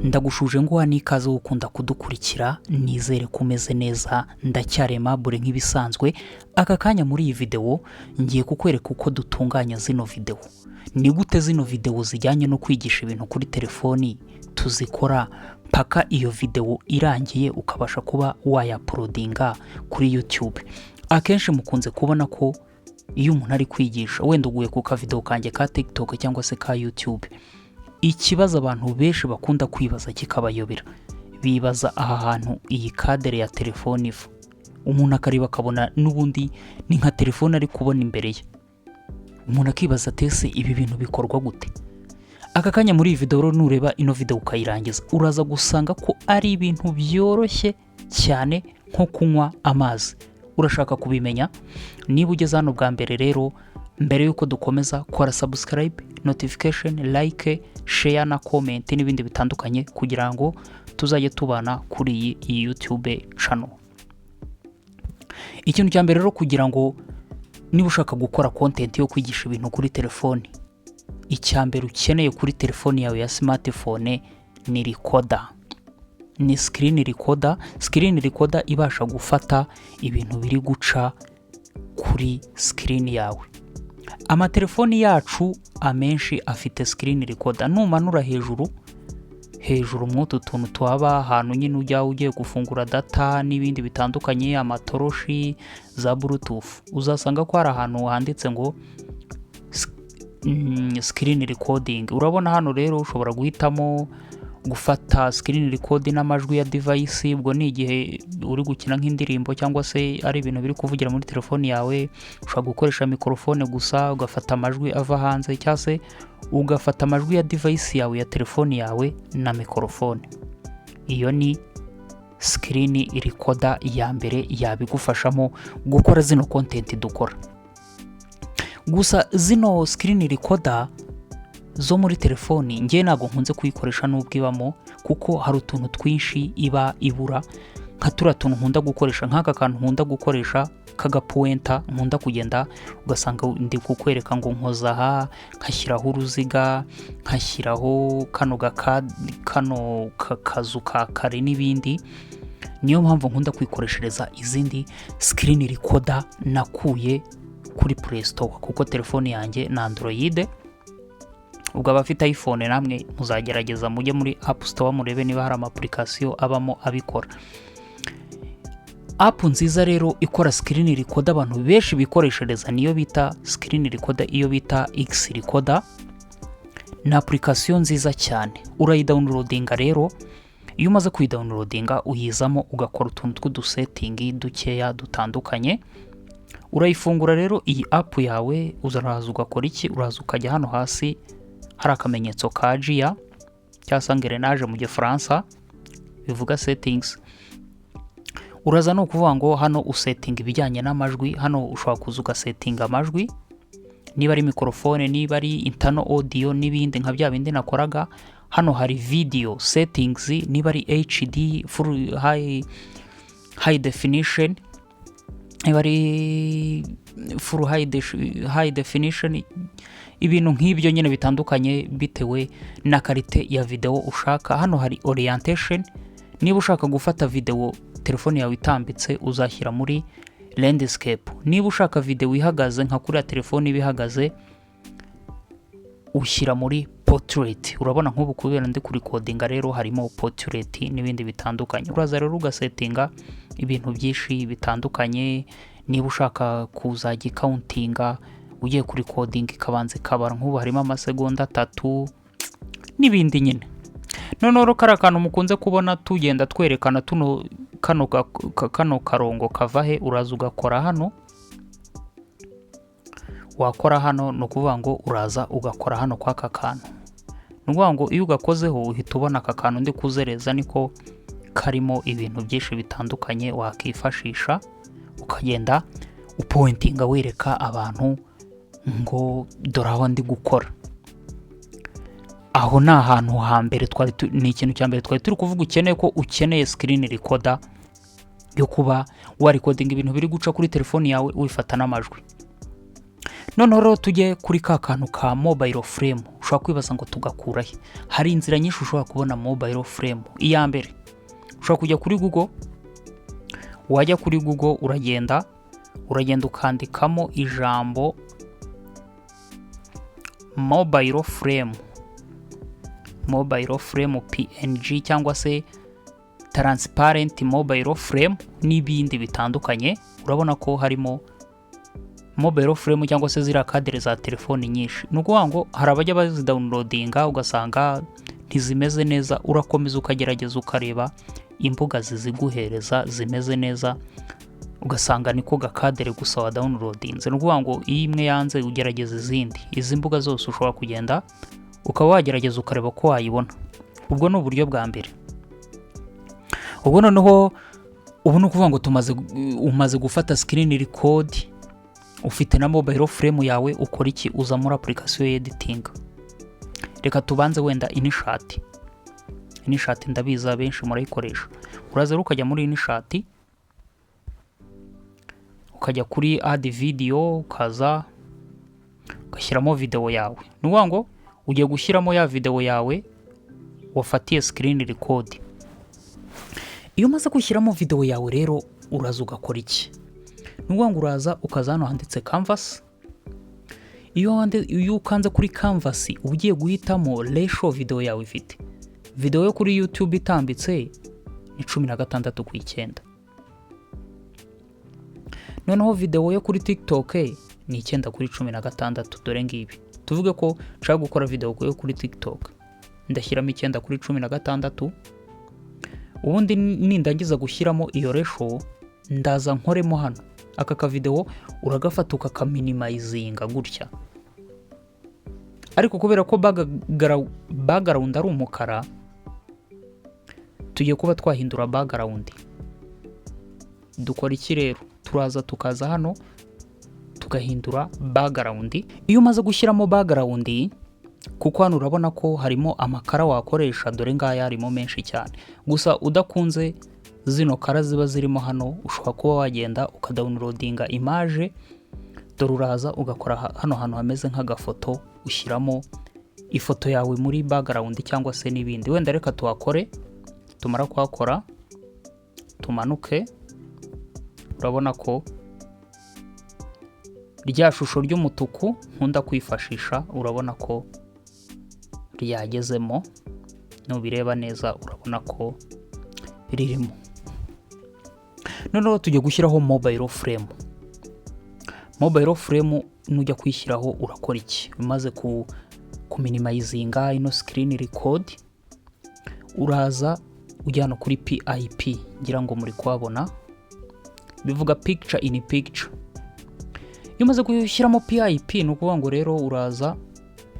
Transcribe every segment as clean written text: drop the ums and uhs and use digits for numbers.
Ndagushuje ngo n'ikaze ukunda kudukurikira, nizere ko umeze neza. Ndacyarema bure nk'ibisanzwe. Aka kanya muri iyi video ngiye kukwereka uko dutunganya zino video. Ni gute zino video zijyanye no kwigisha ibintu kuri telefoni tuzikora paka iyo video irangiye ukabasha kuba wayaploadinga kuri YouTube. Akenshi mukunze kubona ko iyo umuntu ari kwigisha wenda uguye ku ka video kanjye ka TikTok cyangwa se ka YouTube, ikibazo abantu benshi bakunda kwibaza kikabayobera, bibaza aha hantu iyi kadere ya telefoni iva. Umuntu akariba akabona n'ubundi ni nka telefone ari kubona imbere ye. Umuntu akibaza tese ibi bintu bikorwa gute? Aka kanya muri iyi video nureba ino video ukayirangiza, uraza gusanga ko ari ibintu byoroshye cyane nko kunywa amazi. Urashaka kubimenya? Niba ugeze hano bwa mbere rero, mbere yuko dukomeza, kora subscribe, notification, like, share na comment n'ibindi bitandukanye kugira ngo tuzajye tubana kuri iyi YouTube channel. Ikintu cya mbere rero, kugira ngo niba ushaka gukora content yo kwigisha ibintu kuri telefoni, icya mbere ukeneye kuri telefoni yawe ya smartphone ni recorder. Ni screen recorder. Screen recorder ibasha gufata ibintu biri guca kuri screen yawe. Amatelefoni yacu amenshi afite screen recorder. Numanura hejuru mw'utu tuntu twaba ahantu nyine ugiye gufungura data n'ibindi bitandukanye, amatoroshi za bluetooth, uzasanga ko hari ahantu handitse ngo screen recording. Urabona hano rero ushobora guhitamo gufata screen record n'amajwi ya device. Ubwo ni igihe uri gukina nk'indirimbo cyangwa se ari ibintu biri kuvugira muri telefoni yawe, ushobora gukoresha microphone gusa ugafata amajwi ava hanze, cyangwa se ugafata amajwi ya device yawe ya telefoni yawe na microphone. Iyo ni screen recorder ya mbere yabigufashamo gukora zino content dukora. Gusa zino screen recorder zo muri telefoni ngiye ntabwo nkunze kuyikoresha n'ubwo ibamo, kuko hari utuntu twinshi iba ibura. Nka tura tuntu nkunda gukoresha, nk'aka kantu nkunda gukoresha kagapointa, nkunda kugenda ugasanga ndi kukwereka ngo nkoza aha, nkashyiraho uruziga, nkashyiraho kano kazu ka kare n'ibindi. Niyo mpamvu nkunda kwikoreshereza izindi screen recorder nakuye kuri Play Store, kuko telefoni yanjye na Android. Ubwo abafite iPhone namwe muzagerageza mujye muri App Store murebe niba hari ama-application abamo abikora. App nziza rero ikora screen recorder abantu benshi bikoreshereza niyo bita screen recorder, iyo bita X recorder. Na application nziza cyane. Urayidownloadinga rero, iyo umaze kuyidownloadinga uyizamo ugakora utuntu tw'udusetting dukeya dutandukanye. Urayifungura rero iyi app yawe, uzaraza ugakora iki? Uraza ukajya hano hasi hari akamenyetso ka Gia cyangwa se engrenage mu gifaransa bivuga settings. Uraza no kuvuga ngo hano usetting ibijyanye n'amajwi. Hano ushobora kuza ugasettinga amajwi, niba ari microphone, niba ari internal audio n'ibindi nka bya bindi nakoraga. Hano hari video settings, niba ari HD full high definition, niba ari full high definition, ibintu nk'ibyo nyine bitandukanye bitewe na karite ya video ushaka. Hano hari orientation, niba ushaka gufata video telefoni yawe itambitse uzashyira muri landscape. Niba ushaka video ihagaze nka kuri telefoni bihagaze ushyira muri portrait. Urabona nk'ubu kubera ndi kuri recordinga rero harimo portrait n'ibindi bitandukanye. Uraza rero ugasettinga ibintu byinshi bitandukanye. Niba ushaka kuzajya countinga ugiye kuri recording ikabanze kabara, nk'ubu harimo amasegonda 3 n'ibindi nyine. None kara kantu mukunze kubona tugenda twerekana tuno kano karongo kava he, uraza ugakora hano. Wakora hano no kuvuga ngo uraza ugakora hano kwa aka kantu. Nuvuga ngo iyo ugakozeho uhita ubona aka kantu ndi kuzereza, niko karimo ibintu byinshi bitandukanye wakifashisha ukagenda upointinga wereka abantu ngo dore aho ndi gukora. Aho ni ahantu hambere ni ikintu cya mbere twari turi kuvuga ukeneye ko ukeneye screen recorder yo kuba wa recording ibintu biri guca kuri telefoni yawe wifata n'amajwi. noneho rero tujye kuri ka kantu ka mobile frame. Ushobora kwibaza ngo tugakura he? Hari inzira nyinshi ushobora kubona mobile frame. Iya mbere ushobora kujya kuri Google, wajya kuri Google uragenda ukandikamo ijambo mobile frame PNG cyangwa se transparent mobile frame n'ibindi bitandukanye. Urabona ko harimo mobile frame cyangwa se ziriya kadere za telefoni nyinshi. Ni ukuvuga ngo hari abajya bazidownloadinga ugasanga ntizimeze neza, urakomeza ukagerageza ukareba imbuga ziziguhereza zimeze neza, ugasanga niko gakadere gusa wa downloadinze. Ni ukuvuga ngo iyo imwe yanze ugerageza izindi. Izi mbuga zose ushobora kugenda ukaba wagerageza ukareba ko wayibona. Ubwo ni uburyo bwa mbere. Ubwo noneho ubu ni ukuvuga ngo umaze gufata screen record, ufite na mobile frame yawe, ukora iki? Uza muri application editing. Reka tubanze wenda InShot ndabiza benshi murayikoresha. Uraza ukajya muri InShot, ukajya kuri add video, ukaza ugashyiramo video yawe. Ni ukuvuga ngo ugiye gushyiramo ya video yawe wafatiye screen record. Iyo umaze gushyiramo video yawe rero uraza ugakora iki? Ni ukuvuga ngo uraza ukaza hano handitse canvas. Iyo ukanze kuri canvas ugiye guhitamo ratio video yawe ifite. Video yo kuri YouTube itambitse ni 16:9. Noneho video yo kuri TikTok ni 9:16. Dore ngibi tuvuge ko nshaka gukora video yo kuri TikTok, ndashyiramo 9:16. Ubundi nindangiza gushyiramo iyo ratio ndaza nkoremo hano aka ka video uragafata ukakaminimizinga gutya. Ariko kubera ko background ari umukara, tugiye kuba twahindura background. Dukora iki rero? Turaza tukaza hano tugahindura background. Iyo umaze gushyiramo background, kuko hano urabona ko harimo amakara wakoresha, dore ngaya harimo menshi cyane. Gusa udakunze zino kara ziba zirimo hano, ushobora kuba wagenda ukadownloadinga image. Dore uraza ugakora hano hantu hameze nk'agafoto, ushyiramo ifoto yawe muri background cyangwa se n'ibindi. Wenda reka tuhakore, tumara kuhakora tumanuke. Urabona ko rya shusho ry'umutuku nkunda kwifashisha, urabona ko ryagezemo. Nubireba neza urabona ko ririmo. Noneho tujye gushyiraho mobile frame. Mobile frame nujya kwishyiraho urakora iki? Umaze kuminimizinga ino screen record, uraza ujyana kuri PIP. Ngira ngo muri kuhabona bivuga picture in picture. Iyo umaze gushyiramo PIP ni ukuvuga ngo rero uraza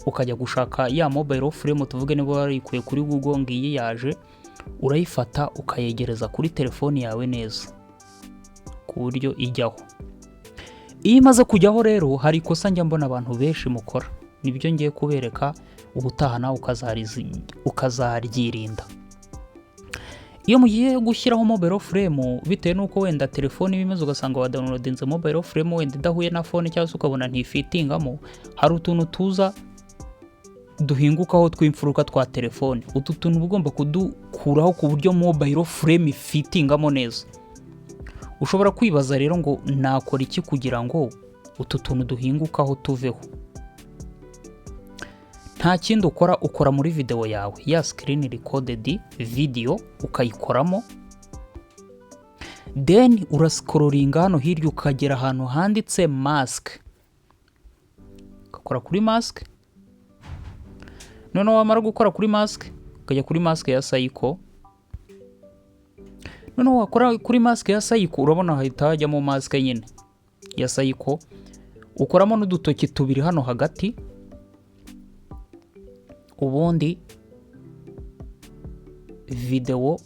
ukajya gushaka ya mobile frame. Tuvuge niba warikuye kuri Google ngiyi yaje, urayifata ukayegereza kuri telefoni yawe neza ku buryo ijyaho. Iyo imaze kujyaho rero hari ikosa njya mbona abantu benshi mukora, nibyo ngiye kubereka ubutaha nawe ukazaryirinda. Iyo mugiye gushyiraho mobile frame, bitewe nuko wenda telefoni bimeze ugasanga wa downloadinze mobile frame wenda idahuye na phone cyangwa se ukabona ntifitingamo, hari utuntu tuza duhingukaho tw'imfuruka twa telefoni. Utu tuntu ugomba kudukuraho ku buryo mobile frame ifitingamo neza. Ushobora kwibaza rero ngo nakora iki kugira ngo utu tuntu duhingukaho tuveho? Nta kindi ukora muri video yawe, ya screen recorded video ukayikoramo, then urascrollinga hano hirya ukagera ahantu handitse mask, ukakora kuri mask. Noneho wamara gukora kuri mask ukajya kuri mask ya Seiko. Noneho wakora kuri mask ya Seiko, urabona hahita hajyamo mask nyine ya Seiko, ukoramo n'udutoki tubiri hano hagati. Ubundi video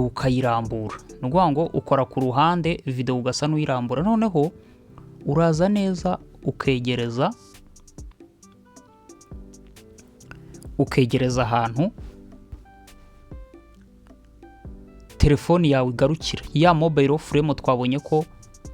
ukayirambura. Ni ukuvuga ngo ukora ku ruhande, video ugasa n'uyirambura. Noneho uraza neza ukegereza ahantu telefoni yawe igarukira. Ya mobile frame twabonye ko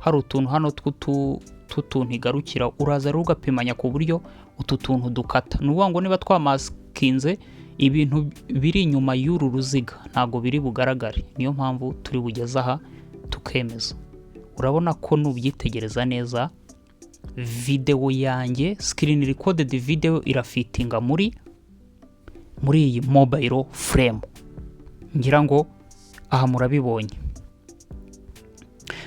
hari utuntu hano tw'utuntu igarukira, uraza rero ugapimanya ku buryo utu tuntu dukata. Ni ukuvuga ngo niba twamakinze ibintu biri inyuma y'uru ruziga ntabwo biri bugaragare, niyo mpamvu turi bugeze aha tukemeza. Urabona ko nubyitegereza neza video yanjye screen recorded video irafitinga muri iyi mobile frame. Ngira ngo aha murabibonye.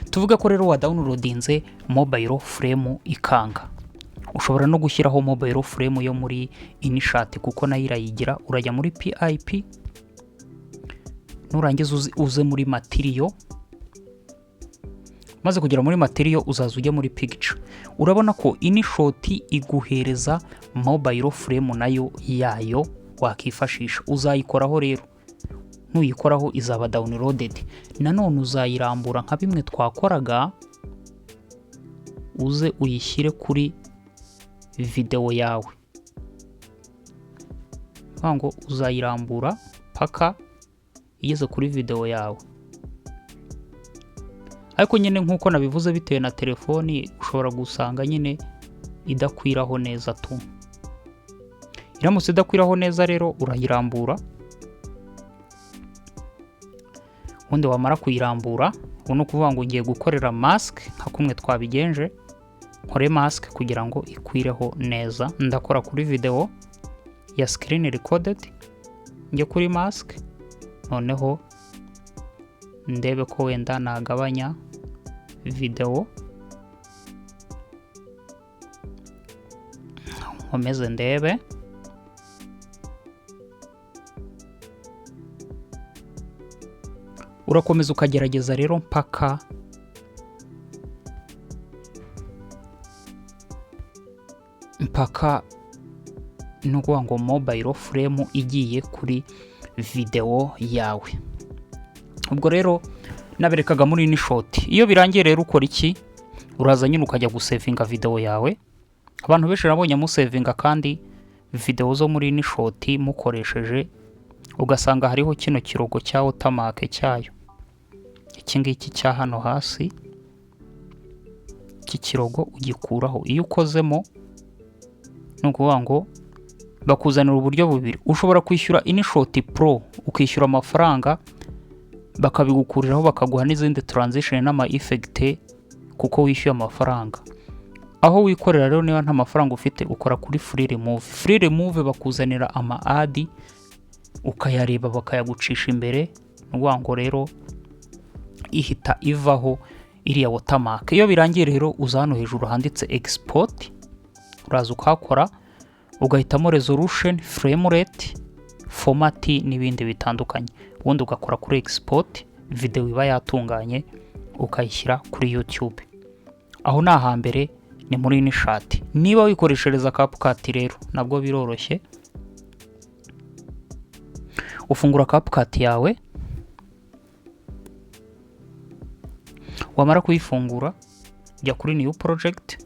Tuvuga ko rero wa downloadinze mobile frame ikanga, ushobora no gushyiraho mobile frame yo muri InShot kuko nayo irayigira. Urajya muri PIP, nurangiza uze muri material, maze kugera muri material uzaza ujya muri picture. Urabona ko InShot iguhereza mobile frame nayo yayo wakifashisha. Uzayikoraho rero, nuyikoraho izaba downloaded. Nanone uzayirambura nka bimwe twakoraga, uze uyishyire kuri video yawe. Ngo uzayirambura paka igeze kuri video yawe. Ariko nyine nkuko nabivuze, bitewe na telefoni ushobora gusanga nyine idakwiraho neza tu. Iramutse idakwiraho neza rero urayirambura, ubundi wamara kuyirambura, ubu ni ukuvuga ngo ngiye gukorera mask nka kumwe twabigenje. Nkore mask kugira ngo ikwireho neza. Ndakora kuri video ya screen recorded, njye kuri mask, noneho ndebe ko wenda nagabanya video, nkomeze ndebe. Urakomeza ukagerageza rero mpaka nukuvuga ngo mobile frame igiye kuri video yawe. Ubwo rero naberekaga muri InShot. Iyo birangiye rero ukora iki? Uraza nyine ukajya gusavinga video yawe. Abantu benshi nabonye musavinga kandi video zo muri InShot mukoresheje, ugasanga hariho kino kirogo cya watermark cyayo. Iki ngiki cya hano hasi, iki kirogo ugikuraho. Iyo ukozemo nukuvuga ngo bakuzanira uburyo bubiri. Ushobora kwishyura InShot Pro ukishyura amafaranga, bakabigukuriraho bakaguha n'izindi transition n'ama effect kuko wishyuye amafaranga. Aho wikorera rero niba nta mafaranga ufite, ukora kuri free remove. Free remove bakuzanira ama ad ukayareba bakayagucisha imbere. Nukuvuga ngo rero ihita ivaho iriya watermark. Iyo birangiye rero uza hano hejuru handitse export, uraza ukakora ugahitamo resolution, frame rate, format n'ibindi bitandukanye. Ubundi ugakora kuri export, video iba yatunganye ukayishyira kuri YouTube. Aho ni ahambere ni muri InShot. Niba wikoreshereza CapCut rero nabwo biroroshye. Ufungura CapCut yawe, wamara kuyifungura ujya kuri new project.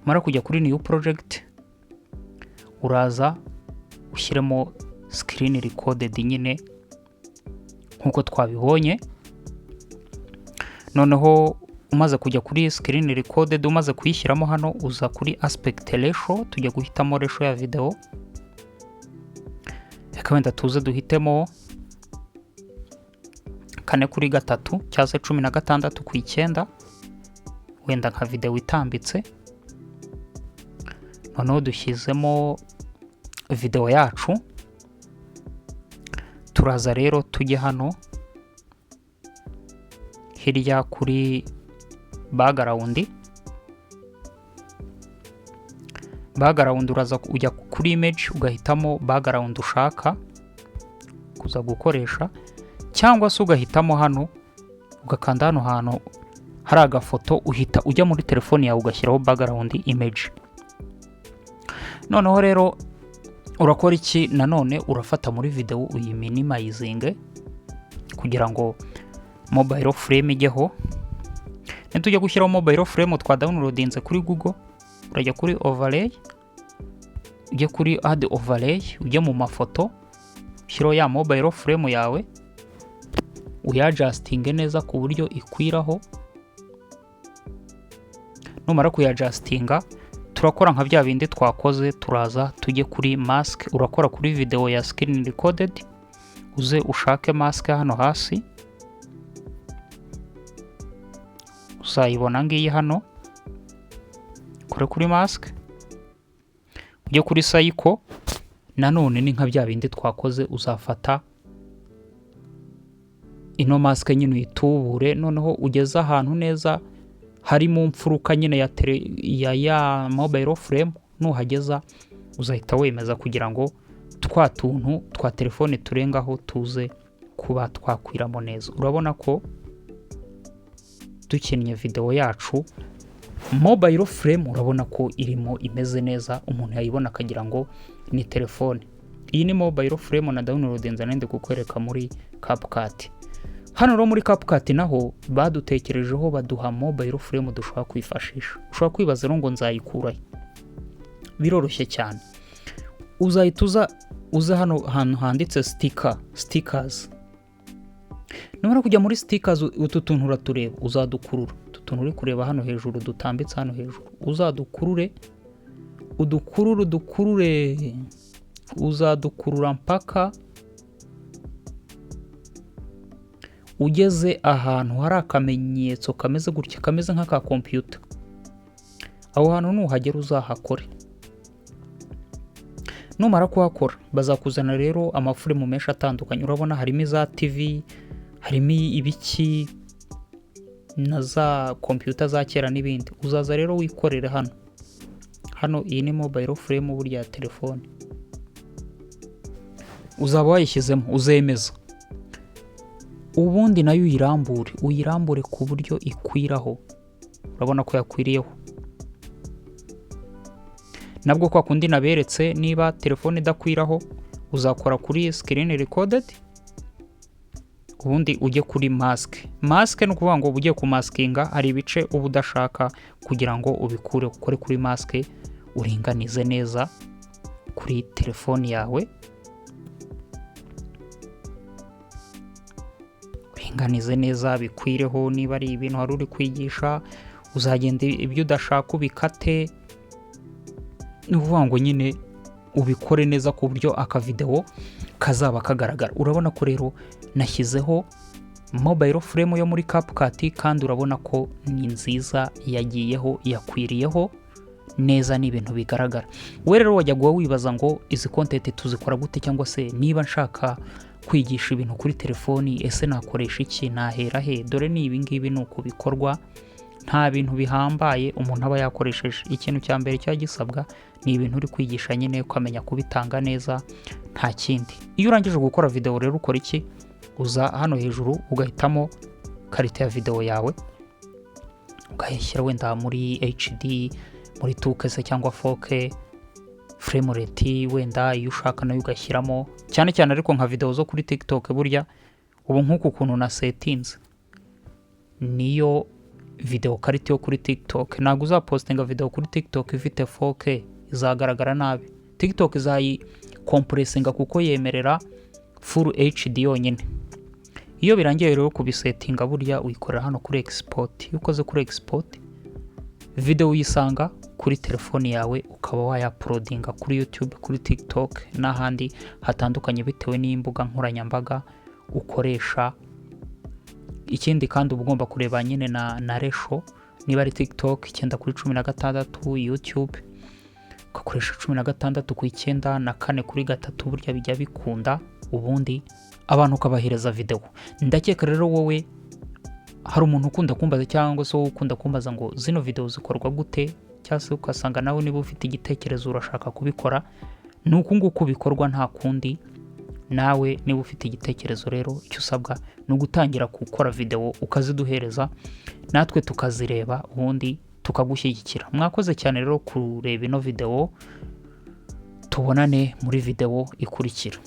Mara kujya kuri new project, uraza ushyiremo screen recorded nyine nkuko twabibonye. Noneho umaze kujya kuri screen recorded, umaze kuyishyiramo hano, uza kuri aspect ratio, tujya guhitamo ratio ya video. Reka wenda tuze duhitemo 4:3 cyangwa se 16:9, wenda nka video itambitse. Noneho dushyizemo video yacu. Turaza rero tujye hano hirya kuri background. Uraza ujya kuri image ugahitamo background ushaka kuza gukoresha, cyangwa se ugahitamo hano ugakanda hano hantu hari agafoto, uhita ujya muri telefone yawe ugashyiraho background image. Noneho rero urakora iki? Nanone urafata muri video uyi minimizing kugira ngo mobile frame ijyeho. Nitujya gushyiraho mobile frame twa downloadinze kuri Google, urajya kuri overlay, ujye kuri add overlay, ujye mu mafoto, ushyiraho ya mobile frame yawe, uyajasitinge neza ku buryo ikwiraho. Numara kuyajasitinga turakora nka bya bindi twakoze, turaza tujye kuri mask. Urakora kuri video ya screen recorded, uze ushake mask hano hasi, uzayibona ngiyi hano. Kore kuri mask, ujye kuri cycle. Nanone ni nka bya bindi twakoze, uzafata ino mask nyine uyitubure, noneho ugeze ahantu neza hari mu mfuruka nyine ya mobile frame. Nuhageza uzahita wemeza kugira ngo twa tuntu twa telefone turengaho tuze kuba twakwiramo neza. Urabona ko dukinnye video yacu, mobile frame urabona ko irimo imeze neza, umuntu yayibona akagira ngo ni telefone. Iyi ni mobile frame na downloadinze nende kukwereka muri CapCut. Hano rero muri CapCut naho badutekerejeho, baduha mobile frame dushobora kwifashisha. Ushobora kwibaza ngo nzayikurahe? Biroroshye cyane. Uzahita uza hano hantu handitse stickers. Numara kujya muri stickers, utu tuntu uratureba, uzadukurura. Utu tuntu uri kureba hano hejuru dutambitse hano hejuru, uzadukurure, uzadukurura mpaka ugeze ahantu hari akamenyetso kameze gutya, kameze nk'aka computer. Aho hantu nuhagera uzahakore. Numara kuhakora bazakuzana rero amafuremu menshi atandukanye. Urabona harimo za TV, harimo ibiki na za computer za kera n'ibindi. Uzaza rero wikorere hano iyi ni mobile frame burya telefone. Uzaba wayishyizemo, uzemeza. Ubundi nayo uyirambure ku buryo ikwiraho. Urabona ko yakwiriyeho. Nabwo kwa kundi naberetse, niba telefone idakwiraho uzakora kuri screen recorded, ubundi ujye kuri mask. Mask ni ukuvuga ngo ugiye ku maskinga hari ibice uba udashaka kugira ngo ubikure. Ukore kuri mask, uringanize neza kuri telefone yawe, uringanize neza bikwireho. Niba ari ibintu hari uri kwigisha, uzagenda ibyo udashaka ubikate. Ni ukuvuga ngo nyine ubikore neza ku buryo akavideo kazaba kagaragara. Urabona ko rero nashyizeho mobile frame yo muri CapCut, kandi urabona ko ni nziza, yagiyeho, yakwiriyeho neza, ni ibintu bigaragara. We rero wajya guha wibaza ngo izi content tuzikora gute, cyangwa se niba nshaka kwigisha ibintu kuri telefoni, ese nakoresha iki, nahera he? Dore ni ibi ngibi ni uko bikorwa, nta bintu bihambaye umuntu aba yakoresheje. Ikintu cya mbere cya gisabwa ni ibintu uri kwigisha nyine, ukamenya kubitanga neza, nta kindi. Iyo urangije gukora video rero ukora iki? Uza hano hejuru ugahitamo karite ya video yawe, ukayishyira wenda muri HD, muri 2K cyangwa 4K, frame rate wenda iyo ushaka nayo ugashyiramo. Cyane cyane ariko nka video zo kuri TikTok, burya ubu nk'uku kuntu na settings niyo video karite yo kuri TikTok. Ntabwo uzapostinga video kuri TikTok ifite 4K, izagaragara nabi. TikTok izayikompuresinga kuko yemerera full HD yonyine. Iyo birangiye rero kubisetinga, burya uyikorera hano kuri export. Iyo ukoze kuri export, video uyisanga kuri telefone yawe, ukaba wayaploadinga kuri YouTube, kuri TikTok n'ahandi hatandukanye bitewe n'imbuga nkoranyambaga ukoresha. Ikindi kandi uba ugomba kureba nyine na ratio. Niba ari TikTok 9:16, YouTube ugakoresha 16:9 na 4:3, burya bijya bikunda, ubundi abantu ukabahereza video. Ndakeka rero wowe hari umuntu ukunda kumbaza, cyangwa se ukunda kumbaza ngo zino video zikorwa gute, cyangwa se ukasanga nawe niba ufite igitekerezo urashaka kubikora, nuko nguko bikorwa, nta kundi. Nawe niba ufite igitekerezo rero, icyo usabwa ni ugutangira gukora video ukaziduhereza, natwe tukazireba, ubundi tukagushyigikira. Mwakoze cyane rero kureba ino video, tubonane muri video ikurikira.